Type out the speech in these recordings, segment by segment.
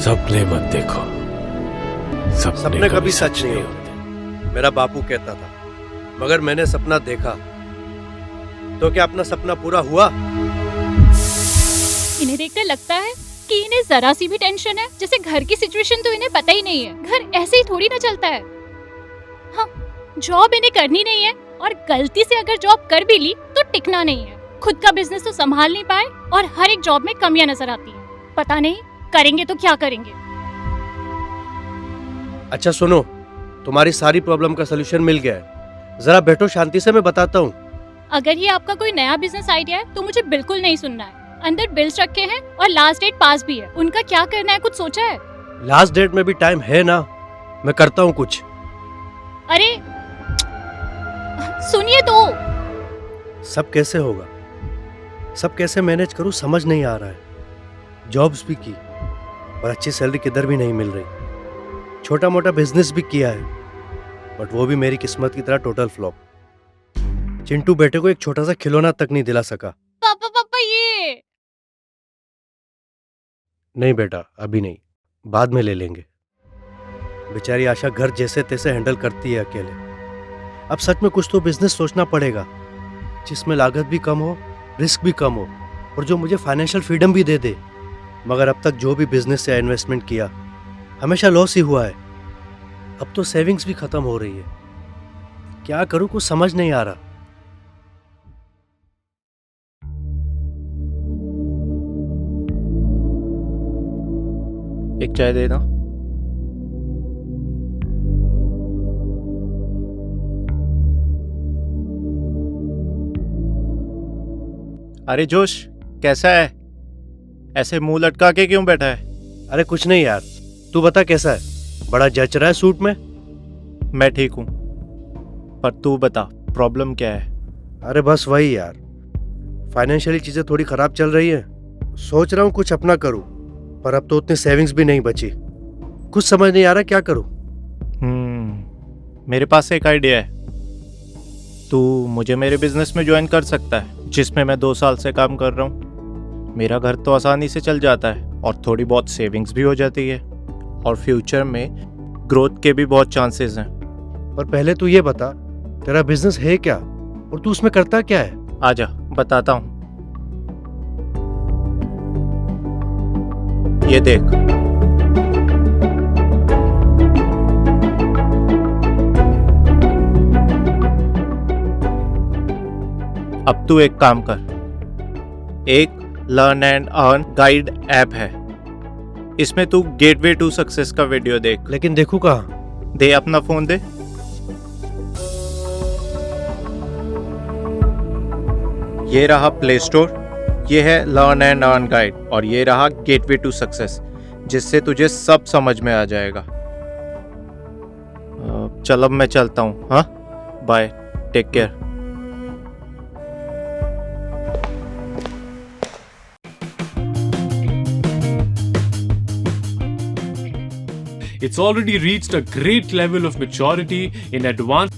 सपने मत देखो, सपने कभी सच नहीं होते, मेरा बापू कहता था। मगर मैंने सपना देखा, तो क्या अपना सपना पूरा हुआ? इन्हें देखकर लगता है कि इन्हें जरा सी भी टेंशन है, जैसे घर की सिचुएशन तो इन्हें पता ही नहीं है। घर ऐसे ही थोड़ी ना चलता है। हाँ, जॉब इन्हें करनी नहीं है, और गलती से अगर जॉब कर भी ली तो टिकना नहीं है। खुद का बिजनेस तो संभाल नहीं पाए और हर एक जॉब में कमियां नजर आती हैं। पता नहीं करेंगे तो क्या करेंगे। अच्छा सुनो, तुम्हारी सारी प्रॉब्लम का सोल्यूशन मिल गया है। जरा बैठो, शांति से मैं बताता हूँ। अगर ये आपका कोई नया बिजनेस आइडिया है तो मुझे बिल्कुल नहीं सुनना है। अंदर बिल्स रखे हैं और लास्ट डेट पास भी है, उनका क्या करना है कुछ सोचा है? लास्ट डेट में भी टाइम है ना, मैं करता हूँ कुछ। अरे सुनिए तो। सब कैसे होगा, सब कैसे मैनेज करूँ समझ नहीं आ रहा है। जॉब्स भी की और अच्छी सैलरी किधर भी नहीं मिल रही। छोटा मोटा बिजनेस भी किया है, बट वो भी मेरी किस्मत की तरह टोटल फ्लॉप। चिंटू बेटे को एक छोटा सा खिलौना तक नहीं दिला सका। पापा पापा ये नहीं बेटा, अभी नहीं, बाद में ले लेंगे। बेचारी आशा घर जैसे तैसे हैंडल करती है अकेले। अब सच में कुछ तो बिजनेस सोचना पड़ेगा जिसमें लागत भी कम हो, रिस्क भी कम हो, और जो मुझे फाइनेंशियल फ्रीडम भी दे दे। मगर अब तक जो भी बिजनेस या इन्वेस्टमेंट किया हमेशा लॉस ही हुआ है। अब तो सेविंग्स भी खत्म हो रही है। क्या करूं, कुछ समझ नहीं आ रहा। एक चाय दे दो। अरे जोश, कैसा है? ऐसे मुंह लटका के क्यों बैठा है? अरे कुछ नहीं यार, तू बता कैसा है? बड़ा जच रहा है सूट में। मैं ठीक हूँ, पर तू बता प्रॉब्लम क्या है? अरे बस वही यार, फाइनेंशियली चीजें थोड़ी खराब चल रही है। सोच रहा हूँ कुछ अपना करूँ, पर अब तो उतनी सेविंग्स भी नहीं बची। कुछ समझ नहीं आ रहा क्या करूँ। मेरे पास एक आइडिया है। तू मुझे मेरे बिजनेस में ज्वाइन कर सकता है, जिसमें मैं 2 साल से काम कर रहा हूँ। मेरा घर तो आसानी से चल जाता है और थोड़ी बहुत सेविंग्स भी हो जाती है, और फ्यूचर में ग्रोथ के भी बहुत चांसेस हैं। पर पहले तू ये बता, तेरा बिजनेस है क्या और तू उसमें करता क्या है? आजा बताता हूँ। ये देख, अब तू एक काम कर। एक learn and earn guide app है, इसमें तू गेटवे टू सक्सेस का वीडियो देख। लेकिन देखू कहाँ? दे अपना फोन दे। ये रहा प्ले स्टोर, ये है लर्न एंड अर्न गाइड, और ये रहा गेटवे टू सक्सेस, जिससे तुझे सब समझ में आ जाएगा। चल अब मैं चलता हूँ। हाँ, bye, take care. It's already reached a great level of maturity in advanced.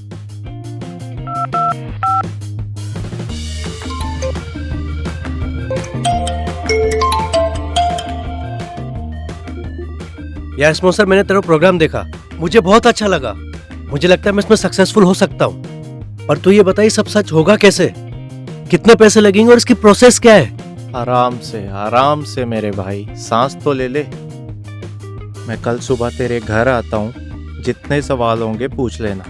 यार स्पॉन्सर, मैंने तेरा प्रोग्राम देखा, मुझे बहुत अच्छा लगा। मुझे लगता है मैं इसमें सक्सेसफुल हो सकता हूँ। पर तू ये बताइए सब सच होगा कैसे? कितने पैसे लगेंगे और इसकी प्रोसेस क्या है? आराम से मेरे भाई, सांस तो ले ले। मैं कल सुबह तेरे घर आता हूँ, जितने सवाल होंगे पूछ लेना।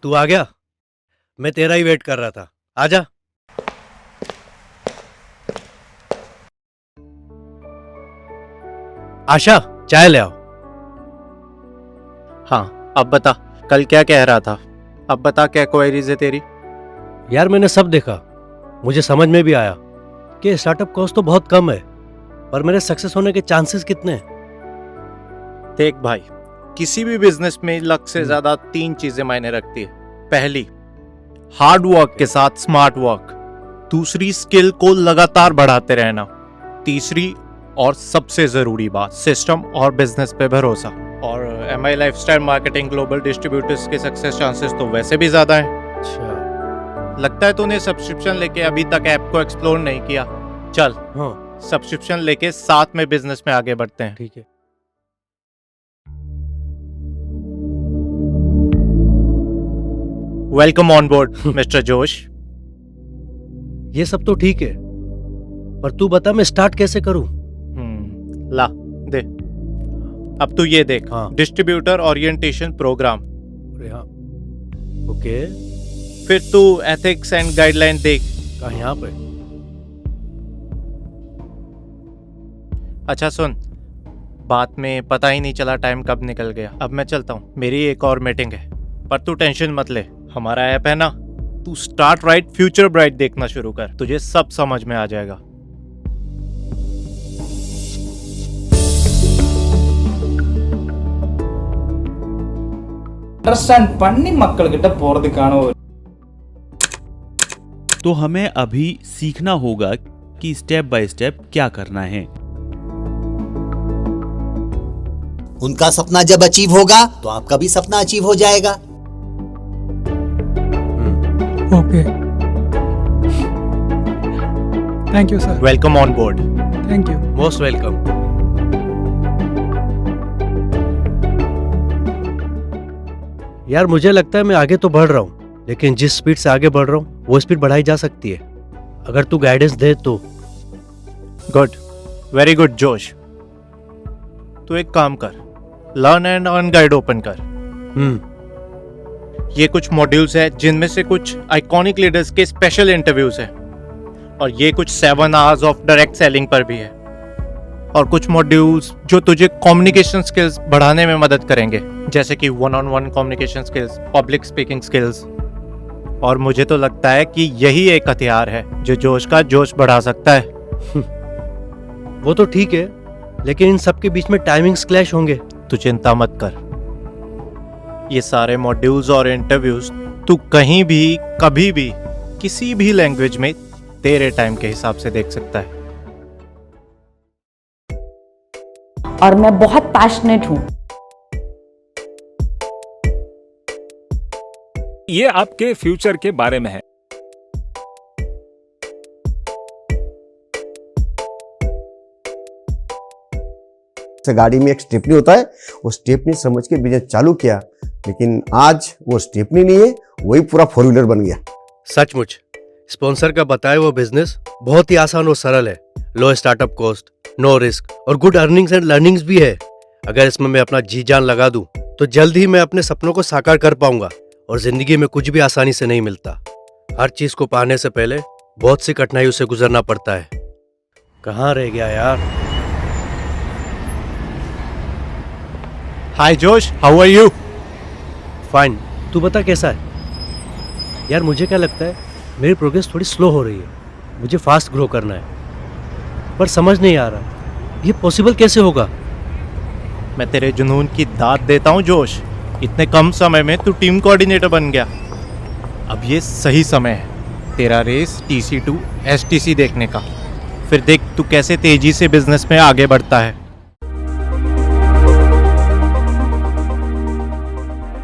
तू आ गया? मैं तेरा ही वेट कर रहा था, आजा। आशा, चाय ले आओ। हाँ, अब बता, कल क्या कह रहा था? अब बता, क्या क्वेरीज है तेरी? यार मैंने सब देखा, मुझे समझ में भी आया कि स्टार्टअप कॉस्ट तो बहुत कम है, पर मेरे सक्सेस होने के चांसेस कितने हैं? देख भाई, किसी भी बिजनेस में लक से ज्यादा 3 चीजें मायने रखती है। पहली, हार्ड वर्क के साथ स्मार्ट वर्क। दूसरी, स्किल को लगातार बढ़ाते रहना। तीसरी और सबसे जरूरी बात, सिस्टम और बिजनेस पे भरोसा। और MI lifestyle marketing global distributors के सक्सेस चांसेस तो वैसे भी ज्यादा हैं। अच्छा, लगता है तूने सब्सक्रिप्शन लेके अभी तक ऐप को एक्सप्लोर नहीं किया। चल हाँ सब्सक्रिप्शन लेके साथ में बिजनेस में आगे बढ़ते हैं। ठीक है। वेलकम ऑन बोर्ड मिस्टर जोश। ये सब तो ठीक है, पर तू बता मैं स्टार्ट कैसे करूं? ला दे। अब तू ये देख, हाँ। Distributor orientation programme. अरे हाँ, ओके। फिर तू एथिक्स एंड गाइडलाइन देख। कहाँ, यहाँ पे? अच्छा सुन, बात में पता ही नहीं चला टाइम कब निकल गया। अब मैं चलता हूँ, मेरी एक और मीटिंग है। पर तू टेंशन मत ले, हमारा ऐप है ना, तू स्टार्ट राइट फ्यूचर ब्राइट देखना शुरू कर, तुझे सब समझ में आ जाएगा। அண்டர்ஸ்டாண்ட் பண்ணி மக்கள்கிட்ட போறதுக்கான ஒரு तो हमें अभी सीखना होगा कि स्टेप बाय स्टेप क्या करना है। उनका सपना जब अचीव होगा तो आपका भी सपना अचीव हो जाएगा। Okay, thank you sir. Welcome on board. Thank you. Most welcome. यार मुझे लगता है मैं आगे तो बढ़ रहा हूँ, लेकिन जिस स्पीड से आगे बढ़ रहा हूँ वो स्पीड बढ़ाई जा सकती है अगर तू गाइडेंस दे तो। गुड, वेरी गुड जोश। तू एक काम कर, learn and earn guide open कर। ये कुछ मॉड्यूल्स है जिनमें से कुछ आइकॉनिक लीडर्स के स्पेशल इंटरव्यूज हैं, और ये कुछ 7 आवर्स ऑफ डायरेक्ट सेलिंग पर भी है, और कुछ मॉड्यूल्स जो तुझे कम्युनिकेशन स्किल्स बढ़ाने में मदद करेंगे, जैसे कि 1-on-1 communication skills, public speaking skills. और मुझे तो लगता है कि यही एक हथियार है जो जोश का जोश बढ़ा सकता है। वो तो ठीक है, लेकिन इन सब के बीच में टाइमिंग्स क्लैश होंगे। तू चिंता मत कर, ये सारे मॉड्यूल्स और इंटरव्यूज तू कहीं भी कभी भी किसी भी लैंग्वेज में तेरे टाइम के हिसाब से देख सकता है। और मैं बहुत पैशनेट हूँ। ये आपके फ्यूचर के बारे में है। गाड़ी में एक स्टेपनी होता है, वो स्टेपनी समझ के बिजनेस चालू किया, लेकिन आज वो स्टेपनी नहीं है, वही पूरा 4 व्हीलर बन गया। सचमुच स्पॉन्सर का बताया वो बिजनेस बहुत ही आसान और सरल है। लो स्टार्टअप कॉस्ट, नो रिस्क और गुड अर्निंग्स एंड लर्निंग्स भी है। अगर इसमें मैं अपना जी जान लगा दूं तो जल्द ही मैं अपने सपनों को साकार कर पाऊंगा। और जिंदगी में कुछ भी आसानी से नहीं मिलता, हर चीज को पाने से पहले बहुत सी कठिनाइयों से गुजरना पड़ता है। कहाँ रह गया यार? हाय जोश, हाउ आर यू? फाइन, तू बता कैसा है? यार मुझे क्या लगता है मेरी प्रोग्रेस थोड़ी स्लो हो रही है। मुझे फास्ट ग्रो करना है, पर समझ नहीं आ रहा ये पॉसिबल कैसे होगा। मैं तेरे जुनून की दाद देता हूँ जोश। इतने कम समय में तू टीम कोऑर्डिनेटर बन गया। अब ये सही समय है तेरा रेस TC2 STC देखने का। फिर देख तू कैसे तेजी से बिजनेस में आगे बढ़ता है।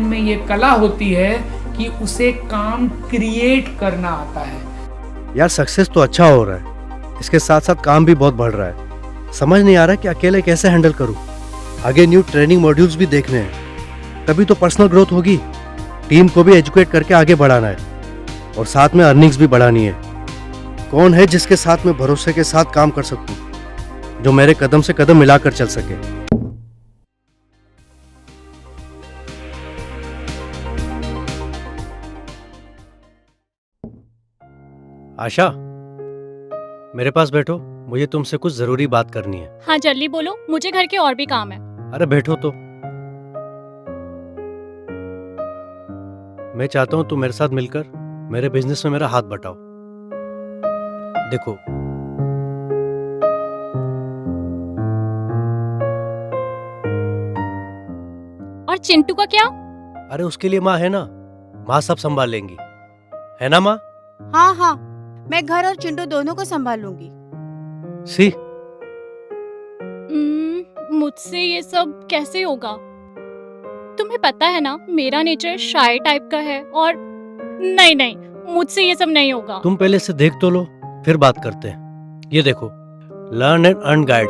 में ये कला होती है कि उसे काम क्रिएट करना आता है। यार सक्सेस तो अच्छा हो रहा है, इसके साथ साथ काम भी बहुत बढ़ रहा है। समझ नहीं आ रहा कि अकेले कैसे हैंडल करूं। आगे न्यू ट्रेनिंग मॉड्यूल्स भी देखने हैं, तभी तो पर्सनल ग्रोथ होगी। टीम को भी एजुकेट करके आगे बढ़ाना है और साथ में अर्निंग्स भी बढ़ानी है। कौन है जिसके साथ मैं भरोसे के साथ काम कर सकूं, जो मेरे कदम से कदम मिलाकर चल सके। आशा, मेरे पास बैठो, मुझे तुमसे कुछ जरूरी बात करनी है। हाँ जल्दी बोलो, मुझे घर के और भी काम है। अरे बैठो तो। मैं चाहता हूं तुम मेरे साथ मिलकर मेरे बिजनेस में मेरा हाथ बटाओ। देखो, और चिंटू का क्या? अरे उसके लिए माँ है ना, माँ सब संभाल लेंगी, है ना माँ? हाँ हाँ, मैं घर और चिंटू दोनों को संभालूंगी। सी, मुझसे ये सब कैसे होगा? तुम्हें पता है ना मेरा नेचर शाय टाइप का है, और नहीं नहीं, मुझसे ये सब नहीं होगा। तुम पहले से देख तो लो, फिर बात करते हैं। ये देखो, लर्न एंड अर्न गाइड।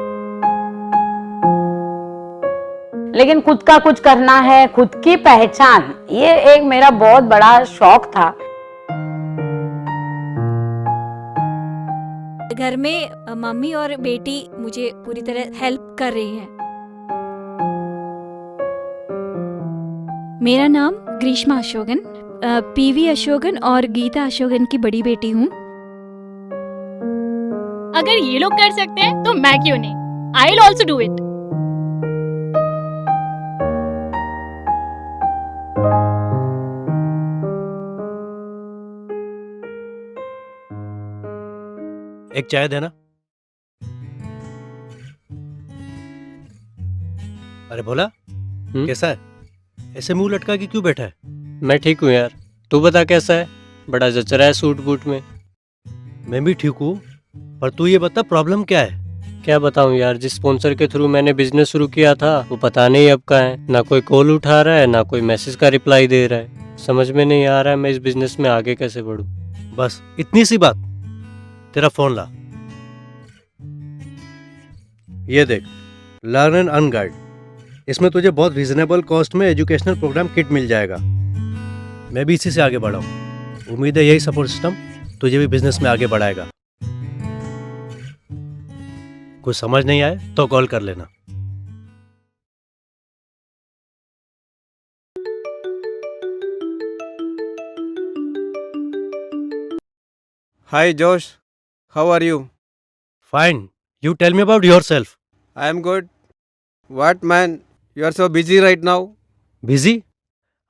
लेकिन खुद का कुछ करना है, खुद की पहचान, ये एक मेरा बहुत बड़ा शौक था। घर में मम्मी और बेटी मुझे पूरी तरह हेल्प कर रही हैं। मेरा नाम ग्रीष्मा अशोकन, पीवी अशोकन और गीता अशोकन की बड़ी बेटी हूँ। अगर ये लोग कर सकते हैं तो मैं क्यों नहीं? I will also do it. एक चाय देना। अरे भोला, कैसा है? ऐसे मुंह लटका के क्यों बैठा है? मैं ठीक हूँ यार, तू बता कैसा है? बड़ा जचरा है सूट बूट में। मैं भी ठीक हूँ, पर तू ये बता प्रॉब्लम क्या है? क्या बताऊँ यार, जिस स्पॉन्सर के थ्रू मैंने बिजनेस शुरू किया था वो पता नहीं अब कहाँ है। ना कोई कॉल उठा रहा है, ना कोई मैसेज का रिप्लाई दे रहा है। समझ में नहीं आ रहा है मैं इस बिजनेस में आगे कैसे बढ़ूँ। बस इतनी सी बात, तेरा फोन ला। ये देख, लर्न एंड अर्न गाइड। इसमें तुझे बहुत रीजनेबल कॉस्ट में एजुकेशनल प्रोग्राम किट मिल जाएगा। मैं भी इसी से आगे बढ़ा हूँ। उम्मीद है यही सपोर्ट सिस्टम तुझे भी बिजनेस में आगे बढ़ाएगा। कुछ समझ नहीं आए तो कॉल कर लेना। Hi Josh, how are you? Fine. You tell me about yourself. I am good. What man, you are so busy right now? Busy?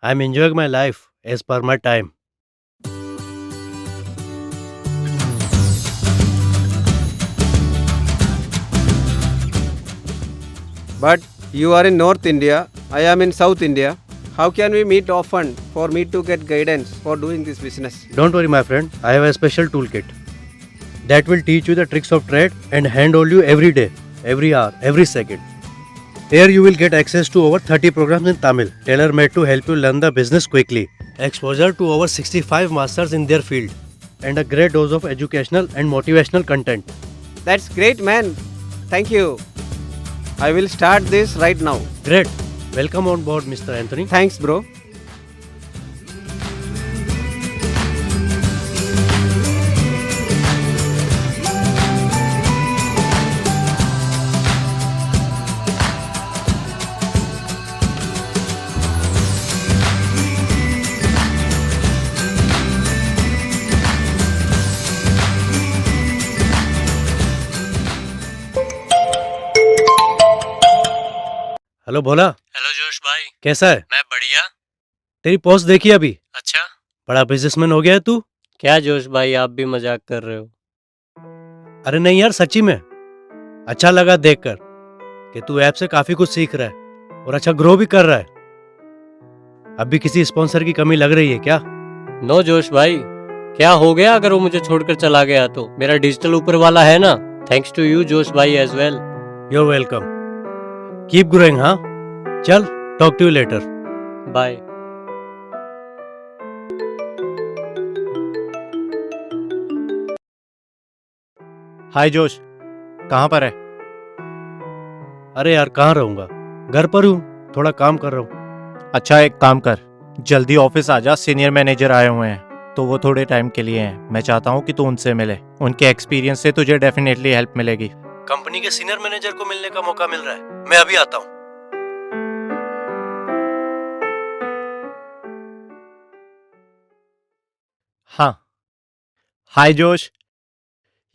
I'm enjoying my life as per my time. But you are in North India, I am in South India. How can we meet often for me to get guidance for doing this business? Don't worry my friend, I have a special toolkit that will teach you the tricks of trade and handhold you every day, every hour, every second. Here you will get access to over 30 programs in Tamil, tailor-made to help you learn the business quickly. Exposure to over 65 masters in their field and a great dose of educational and motivational content. That's great man. Thank you. I will start this right now. Great. Welcome on board Mr. Anthony. Thanks bro. Hello Bhola. Hello Josh भाई, कैसा है? मैं बढ़िया। तेरी post देखी अभी? अच्छा, बड़ा बिजनेसमैन हो गया है तू। क्या जोश भाई, आप भी मजाक कर रहे हो? अरे नहीं यार, सच्ची में अच्छा लगा देखकर कि तू ऐप से काफी कुछ सीख रहा है और अच्छा ग्रो भी कर रहा है। अब भी किसी स्पॉन्सर की कमी लग रही है क्या? नो जोश भाई, क्या हो गया अगर वो मुझे छोड़कर चला गया तो? मेरा डिजिटल ऊपर वाला है ना। थैंक्स टू यू जोश भाई as well. You're welcome. Keep growing, हाँ? चल, talk to you later. Bye. Hi Josh, कहाँ पर है? अरे यार कहाँ रहूंगा, घर पर हूँ, थोड़ा काम कर रहा हूँ। अच्छा एक काम कर, जल्दी ऑफिस आ जा, सीनियर मैनेजर आए हुए हैं तो वो थोड़े टाइम के लिए हैं। मैं चाहता हूँ कि तू उनसे मिले, उनके एक्सपीरियंस से तुझे डेफिनेटली हेल्प मिलेगी। कंपनी के सीनियर मैनेजर को मिलने का मौका मिल रहा है, मैं अभी आता हूँ। हाँ, हाय जोश,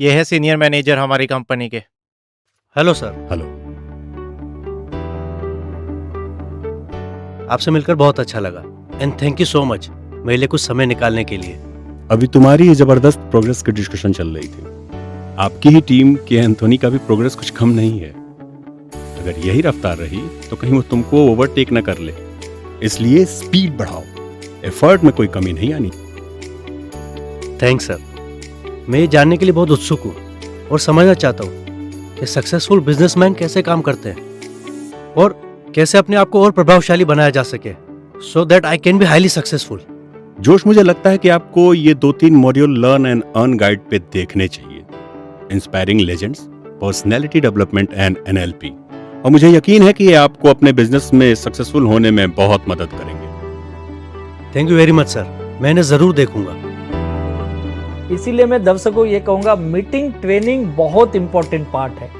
ये है सीनियर मैनेजर हमारी कंपनी के। Hello sir. हेलो। आपसे मिलकर बहुत अच्छा लगा and thank you so much मेरे लिए कुछ समय निकालने के लिए। अभी तुम्हारी जबरदस्त प्रोग्रेस की डिस्कशन चल रही थी। आपकी ही टीम के एंथोनी का भी प्रोग्रेस कुछ कम नहीं है। अगर यही रफ्तार रही तो कहीं वो तुमको ओवरटेक न कर ले, इसलिए स्पीड बढ़ाओ, एफर्ट में कोई कमी नहीं आनी। Thanks sir. मैं ये जानने के लिए बहुत उत्सुक हूँ और समझना चाहता हूँ कि सक्सेसफुल बिजनेसमैन कैसे काम करते हैं और कैसे अपने आप को और प्रभावशाली बनाया जा सके, so that I can be highly successful. जोश, मुझे लगता है कि आपको ये 2-3 module learn and earn guide पे देखने चाहिए। Inspiring legends, personality development and NLP। और मुझे यकीन है कि ये आपको अपने बिजनेस में सक्सेसफुल होने में बहुत मदद करेंगे। Thank you very much sir, मैं इन्हें जरूर देखूंगा। इसीलिए मैं दर्शकों को ये कहूंगा, मीटिंग ट्रेनिंग बहुत इंपॉर्टेंट पार्ट है।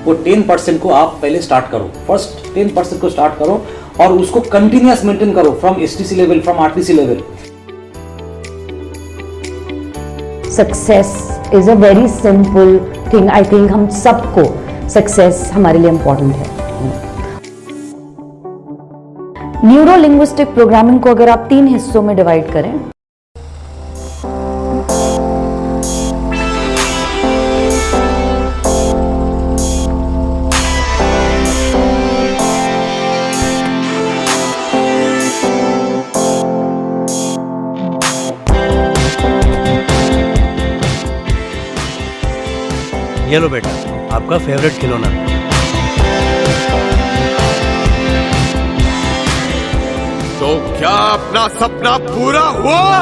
वो 10% को आप पहले स्टार्ट करो, फर्स्ट 10% को स्टार्ट करो और उसको कंटिन्यूअस मेंटेन करो from STC level, from RTC level. Success is a very simple thing. I think हम सबको सक्सेस हमारे लिए इम्पोर्टेंट है। न्यूरो लिंग्विस्टिक प्रोग्रामिंग को अगर आप 3 हिस्सों में डिवाइड करें, ये लो बेटा, आपका फेवरेट खिलौना। तो क्या अपना सपना पूरा हुआ?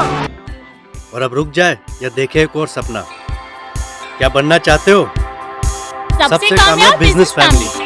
और अब रुक जाए या देखे एक और सपना। क्या बनना चाहते हो? सबसे कामयाब बिजनेस फैमिली।